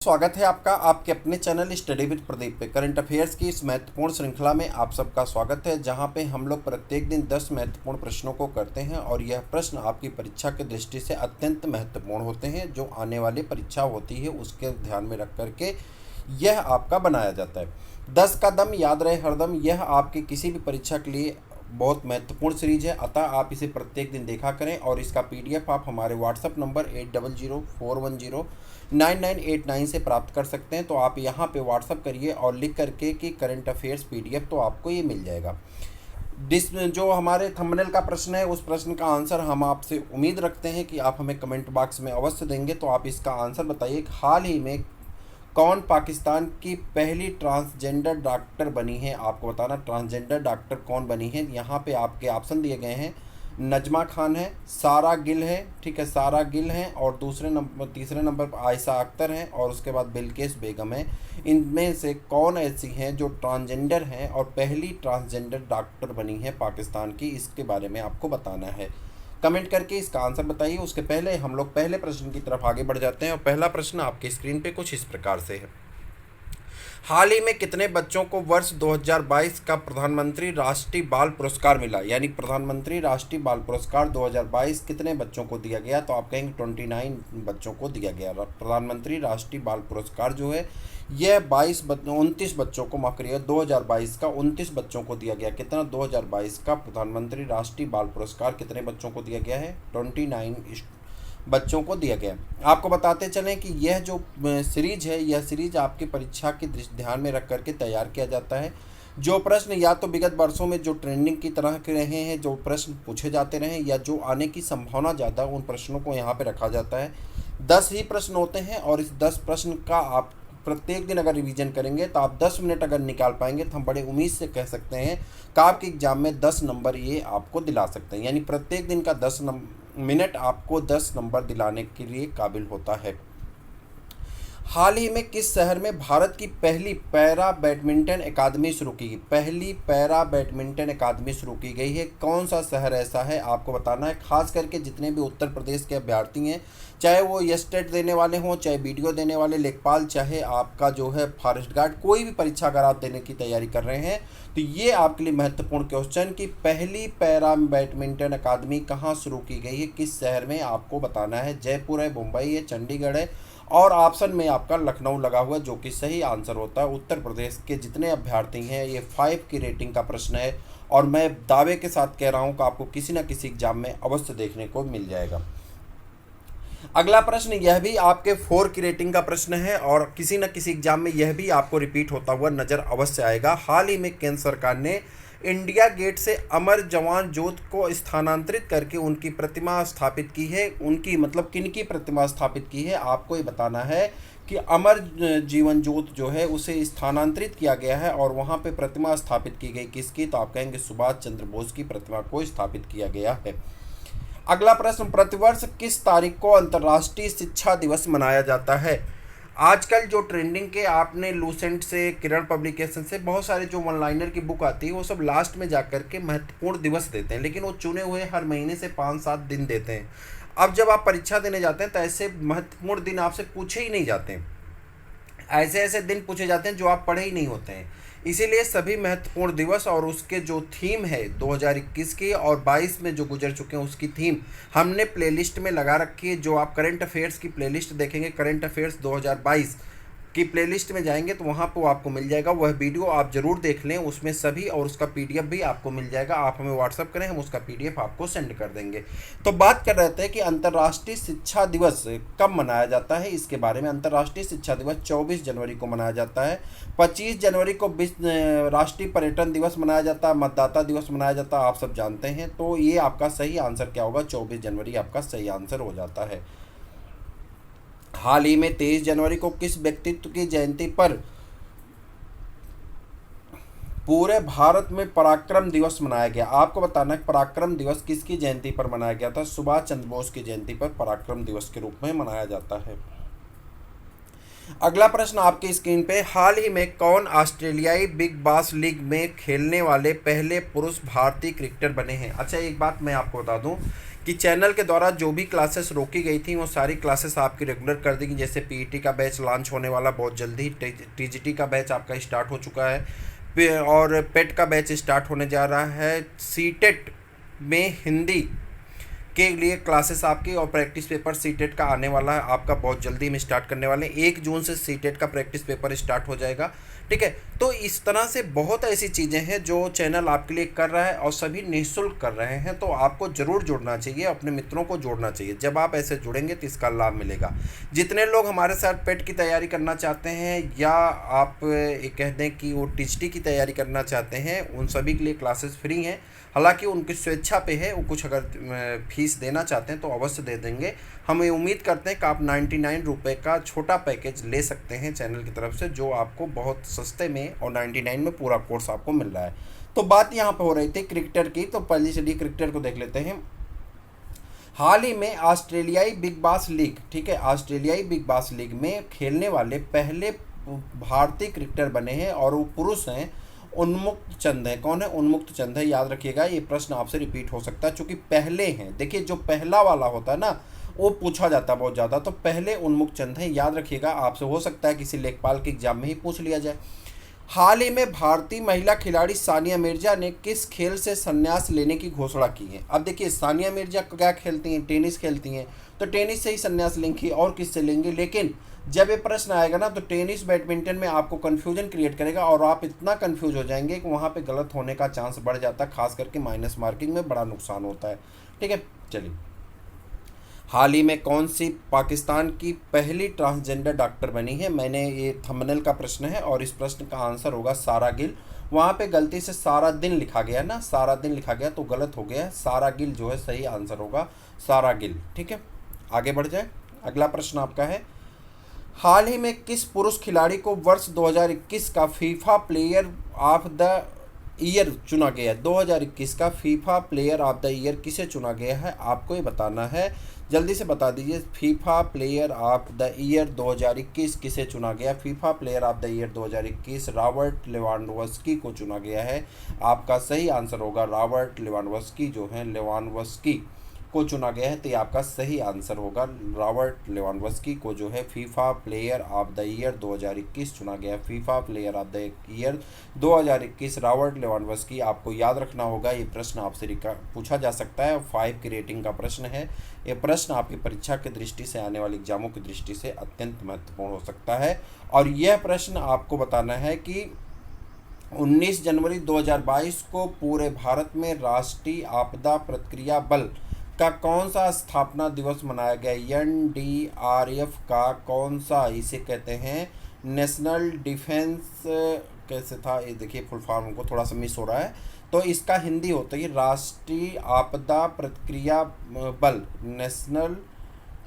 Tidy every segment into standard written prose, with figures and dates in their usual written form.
स्वागत है आपका आपके अपने चैनल स्टडी विद प्रदीप पे। करंट अफेयर्स की इस महत्वपूर्ण श्रृंखला में आप सबका स्वागत है, जहां पे हम लोग प्रत्येक दिन 10 महत्वपूर्ण प्रश्नों को करते हैं और यह प्रश्न आपकी परीक्षा की दृष्टि से अत्यंत महत्वपूर्ण होते हैं। जो आने वाली परीक्षा होती है उसके ध्यान में रख करके यह आपका बनाया जाता है। 10 का दम याद रहे हरदम, यह आपकी किसी भी परीक्षा के लिए बहुत महत्वपूर्ण सीरीज है, अतः आप इसे प्रत्येक दिन देखा करें। और इसका पीडीएफ आप हमारे व्हाट्सएप नंबर 8004109989 से प्राप्त कर सकते हैं। तो आप यहां पे व्हाट्सएप करिए और लिख करके कि करंट अफेयर्स पीडीएफ, तो आपको ये मिल जाएगा। जो हमारे थंबनेल का प्रश्न है उस प्रश्न का आंसर हम आपसे उम्मीद रखते हैं कि आप हमें कमेंट बॉक्स में अवश्य देंगे। तो आप इसका आंसर बताइए, हाल ही में कौन पाकिस्तान की पहली ट्रांसजेंडर डॉक्टर बनी है? आपको बताना ट्रांसजेंडर डॉक्टर कौन बनी है। यहाँ पे आपके ऑप्शन दिए गए हैं, नजमा खान है, सारा गिल है, ठीक है, सारा गिल है, और तीसरे नंबर पर आयशा अख्तर हैं, और उसके बाद बिल्किस बेगम है। इनमें से कौन ऐसी हैं जो ट्रांसजेंडर हैं और पहली ट्रांसजेंडर डॉक्टर बनी है पाकिस्तान की? इसके बारे में आपको बताना है। कमेंट करके इसका आंसर बताइए। उसके पहले हम लोग पहले प्रश्न की तरफ आगे बढ़ जाते हैं और पहला प्रश्न आपकी स्क्रीन पे कुछ इस प्रकार से है। हाल ही में कितने बच्चों को वर्ष 2022 का प्रधानमंत्री राष्ट्रीय बाल पुरस्कार मिला? यानी प्रधानमंत्री राष्ट्रीय बाल पुरस्कार 2022 कितने बच्चों को दिया गया? तो आप कहेंगे 29 बच्चों को दिया गया। प्रधानमंत्री राष्ट्रीय बाल पुरस्कार जो है यह 29 बच्चों को, माफ करिएगा, 2022 का 29 बच्चों को दिया गया। कितना? 2022 का प्रधानमंत्री राष्ट्रीय बाल पुरस्कार कितने बच्चों को दिया गया है? 29 बच्चों को दिया गया। आपको बताते चलें कि यह जो सीरीज है, यह सीरीज आपकी परीक्षा की ध्यान में रख करके तैयार किया जाता है। जो प्रश्न या तो विगत वर्षों में जो ट्रेंडिंग की तरह के रहे हैं, जो प्रश्न पूछे जाते रहे, या जो आने की संभावना ज़्यादा, उन प्रश्नों को यहाँ पे रखा जाता है। 10 ही प्रश्न होते हैं और इस 10 प्रश्न का आप प्रत्येक दिन अगर रिवीजन करेंगे तो आप 10 मिनट अगर निकाल पाएंगे तो हम बड़े उम्मीद से कह सकते हैं कि आपके एग्जाम में 10 नंबर ये आपको दिला सकते हैं। यानी प्रत्येक दिन का 10 मिनट आपको 10 नंबर दिलाने के लिए काबिल होता है। हाल ही में किस शहर में भारत की पहली पैरा बैडमिंटन अकादमी शुरू की गई? पहली पैरा बैडमिंटन अकादमी शुरू की गई है। कौन सा शहर ऐसा है आपको बताना है। खास करके जितने भी उत्तर प्रदेश के अभ्यर्थी हैं, चाहे वो एस्टेट देने वाले हों, चाहे वीडियो देने वाले लेखपाल, चाहे आपका जो है फॉरेस्ट गार्ड, कोई भी परीक्षा अगर आप देने की तैयारी कर रहे हैं तो ये आपके लिए महत्वपूर्ण क्वेश्चन कि पहली पैरा बैडमिंटन अकादमी कहाँ शुरू की गई है, किस शहर में, आपको बताना है। जयपुर है, मुंबई है, चंडीगढ़ है, और ऑप्शन में आपका लखनऊ लगा हुआ है, जो कि सही आंसर होता है। उत्तर प्रदेश के जितने अभ्यर्थी हैं, ये 5 की रेटिंग का प्रश्न है और मैं दावे के साथ कह रहा हूं कि आपको किसी न किसी एग्जाम में अवश्य देखने को मिल जाएगा। अगला प्रश्न यह भी आपके 4 की रेटिंग का प्रश्न है और किसी न किसी एग्जाम में यह भी आपको रिपीट होता हुआ नजर अवश्य आएगा। हाल ही में केंद्र सरकार ने इंडिया गेट से अमर जवान ज्योति को स्थानांतरित करके उनकी प्रतिमा स्थापित की है। उनकी मतलब किनकी प्रतिमा स्थापित की है आपको ये बताना है कि अमर जीवन ज्योति जो है उसे स्थानांतरित किया गया है और वहाँ पे प्रतिमा स्थापित की गई। किसकी? तो आप कहेंगे सुभाष चंद्र बोस की प्रतिमा को स्थापित किया गया है। अगला प्रश्न, प्रतिवर्ष किस तारीख को अंतर्राष्ट्रीय शिक्षा दिवस मनाया जाता है? आजकल जो ट्रेंडिंग के आपने लूसेंट से, किरण पब्लिकेशन से बहुत सारे जो वन लाइनर की बुक आती है वो सब लास्ट में जाकर के महत्वपूर्ण दिवस देते हैं, लेकिन वो चुने हुए हर महीने से 5-7 दिन देते हैं। अब जब आप परीक्षा देने जाते हैं तो ऐसे महत्वपूर्ण दिन आपसे पूछे ही नहीं जाते हैं, ऐसे ऐसे दिन पूछे जाते हैं जो आप पढ़े ही नहीं होते हैं। इसीलिए सभी महत्वपूर्ण दिवस और उसके जो थीम है 2021 की और 22 में जो गुजर चुके हैं उसकी थीम हमने प्लेलिस्ट में लगा रखी है। जो आप करंट अफेयर्स की प्लेलिस्ट देखेंगे, करंट अफेयर्स 2022 की प्लेलिस्ट में जाएंगे तो वहाँ पर आपको मिल जाएगा। वह वीडियो आप जरूर देख लें, उसमें सभी, और उसका पीडीएफ भी आपको मिल जाएगा। आप हमें व्हाट्सअप करें, हम उसका पीडीएफ आपको सेंड कर देंगे। तो बात कर रहे थे कि अंतर्राष्ट्रीय शिक्षा दिवस कब मनाया जाता है, इसके बारे में। अंतर्राष्ट्रीय शिक्षा दिवस 24 जनवरी को मनाया जाता है। 25 जनवरी को राष्ट्रीय पर्यटन दिवस मनाया जाता है, मतदाता दिवस मनाया जाता है, आप सब जानते हैं। तो ये आपका सही आंसर क्या होगा? 24 जनवरी आपका सही आंसर हो जाता है। हाल ही में 23 जनवरी को किस व्यक्तित्व की जयंती पर पूरे भारत में पराक्रम दिवस मनाया गया? आपको बताना है पराक्रम दिवस किसकी जयंती पर मनाया गया था? सुभाष चंद्र बोस की जयंती पर पराक्रम दिवस के रूप में मनाया जाता है। अगला प्रश्न आपकी स्क्रीन पे, हाल ही में कौन ऑस्ट्रेलियाई बिग बास लीग में खेलने वाले पहले पुरुष भारतीय क्रिकेटर बने हैं? अच्छा, एक बात मैं आपको बता दूं कि चैनल के द्वारा जो भी क्लासेस रोकी गई थी वो सारी क्लासेस आपकी रेगुलर कर देंगी। जैसे पीईटी का बैच लॉन्च होने वाला बहुत जल्दी, टीजीटी का बैच आपका स्टार्ट हो चुका है और पेट का बैच स्टार्ट होने जा रहा है। सीटेट में हिंदी के लिए क्लासेस आपकी और प्रैक्टिस पेपर सीटेट का आने वाला है आपका, बहुत जल्दी हम स्टार्ट करने वाले हैं। 1 जून से सीटेट का प्रैक्टिस पेपर स्टार्ट हो जाएगा, ठीक है। तो इस तरह से बहुत ऐसी चीज़ें हैं जो चैनल आपके लिए कर रहा है और सभी निःशुल्क कर रहे हैं। तो आपको ज़रूर जुड़ना चाहिए, अपने मित्रों को जोड़ना चाहिए। जब आप ऐसे जुड़ेंगे तो इसका लाभ मिलेगा। जितने लोग हमारे साथ पेट की तैयारी करना चाहते हैं या आप कह दें कि वो टीजीटी की तैयारी करना चाहते हैं, उन सभी के लिए क्लासेस फ्री हैं। हालांकि उनकी स्वेच्छा पे है, वो कुछ अगर फीस देना चाहते हैं तो अवश्य दे देंगे। हम ये उम्मीद करते हैं कि आप 99 रुपये का छोटा पैकेज ले सकते हैं चैनल की तरफ से, जो आपको बहुत सस्ते में और 99 में पूरा कोर्स आपको मिल रहा है। तो बात यहाँ पे हो रही थी क्रिकेटर की, तो पहले चलिए क्रिकेटर को देख लेते हैं। हाल ही में ऑस्ट्रेलियाई बिग बास लीग, ठीक है, ऑस्ट्रेलियाई बिग बास लीग में खेलने वाले पहले भारतीय क्रिकेटर बने हैं और वो पुरुष हैं, उन्मुक्त चंद है। कौन है? उन्मुक्त चंद है। याद रखिएगा, ये प्रश्न आपसे रिपीट हो सकता है चूंकि पहले हैं। देखिए जो पहला वाला होता है ना वो पूछा जाता है बहुत ज़्यादा, तो पहले उन्मुक्त चंद है। याद रखिएगा, आपसे हो सकता है किसी लेखपाल के एग्जाम में ही पूछ लिया जाए। हाल ही में भारतीय महिला खिलाड़ी सानिया मिर्जा ने किस खेल से संन्यास लेने की घोषणा की है? अब देखिए सानिया मिर्जा क्या खेलती हैं? टेनिस खेलती हैं, तो टेनिस से ही संन्यास लेंगी और किससे लेंगे। लेकिन जब ये प्रश्न आएगा ना तो टेनिस बैडमिंटन में आपको कन्फ्यूजन क्रिएट करेगा और आप इतना कन्फ्यूज हो जाएंगे कि वहाँ पे गलत होने का चांस बढ़ जाता है, खास करके माइनस मार्किंग में बड़ा नुकसान होता है, ठीक है। चलिए, हाल ही में कौन सी पाकिस्तान की पहली ट्रांसजेंडर डॉक्टर बनी है? मैंने ये थंबनेल का प्रश्न है और इस प्रश्न का आंसर होगा सारा गिल। वहाँ पे गलती से सारा दिन लिखा गया ना, सारा दिन लिखा गया तो गलत हो गया। सारा गिल जो है सही आंसर होगा, सारा गिल, ठीक है। आगे बढ़ जाए, अगला प्रश्न आपका है, हाल ही में किस पुरुष खिलाड़ी को वर्ष 2021 का FIFA player of the year चुना गया है? 2021 का FIFA player of the year किसे चुना गया है? आपको ये बताना है, जल्दी से बता दीजिए। FIFA player of the year 2021 किसे चुना गया? FIFA player of the year 2021 Robert Lewandowski को चुना गया है। आपका सही आंसर होगा रॉबर्ट लेवांडोव्स्की जो है, लेवांडोव्स्की को चुना गया है। तो ये आपका सही आंसर होगा, रॉबर्ट लेवांडोव्स्की को जो है FIFA player of the year 2021 चुना गया। FIFA player of the year 2021 Robert Lewandowski. आपको याद रखना होगा, ये प्रश्न आपसे पूछा जा सकता है। 5 की रेटिंग का प्रश्न है। ये प्रश्न आपकी परीक्षा की दृष्टि से, आने वाले एग्जामों की दृष्टि से अत्यंत महत्वपूर्ण हो सकता है। और यह प्रश्न आपको बताना है कि 19 जनवरी 2022 को पूरे भारत में राष्ट्रीय आपदा प्रतिक्रिया बल का कौन सा स्थापना दिवस मनाया गया? NDRF का कौन सा, इसे कहते हैं नेशनल डिफेंस, कैसे था ये देखिए फुल फॉर्म को थोड़ा सा मिस हो रहा है, तो इसका हिंदी होता है राष्ट्रीय आपदा प्रतिक्रिया बल, नेशनल,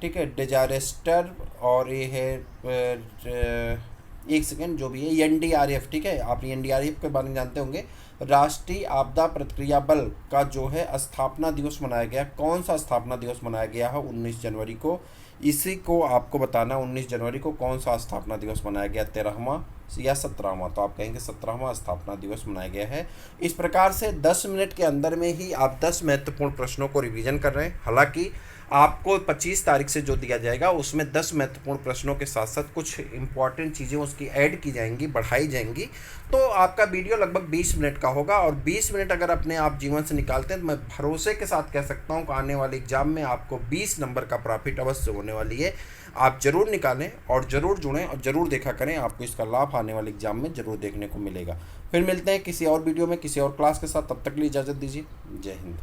ठीक है, डिजास्टर, और ये है एक सेकेंड जो भी है NDRF, ठीक है। आप NDRF के बारे में जानते होंगे। राष्ट्रीय आपदा प्रतिक्रिया बल का जो है स्थापना दिवस मनाया गया, कौन सा स्थापना दिवस मनाया गया है? 19 जनवरी को। इसी को आपको बताना, 19 जनवरी को कौन सा स्थापना दिवस मनाया गया, 13वां या 17वां? तो आप कहेंगे 17वां स्थापना दिवस मनाया गया है। इस प्रकार से 10 मिनट के अंदर में ही आप 10 महत्वपूर्ण प्रश्नों को रिवीजन कर रहे हैं। हालांकि आपको 25 तारीख से जो दिया जाएगा उसमें 10 महत्वपूर्ण प्रश्नों के साथ साथ कुछ इंपॉर्टेंट चीज़ें उसकी ऐड की जाएंगी, बढ़ाई जाएंगी। तो आपका वीडियो लगभग 20 मिनट का होगा और 20 मिनट अगर अपने आप जीवन से निकालते हैं तो मैं भरोसे के साथ कह सकता हूं कि आने वाले एग्जाम में आपको 20 नंबर का प्रॉफिट अवश्य होने वाली है। आप ज़रूर निकालें और ज़रूर जुड़ें और ज़रूर देखा करें, आपको इसका लाभ आने वाले एग्जाम में ज़रूर देखने को मिलेगा। फिर मिलते हैं किसी और वीडियो में किसी और क्लास के साथ, तब तक के लिए इजाज़त दीजिए। जय हिंद।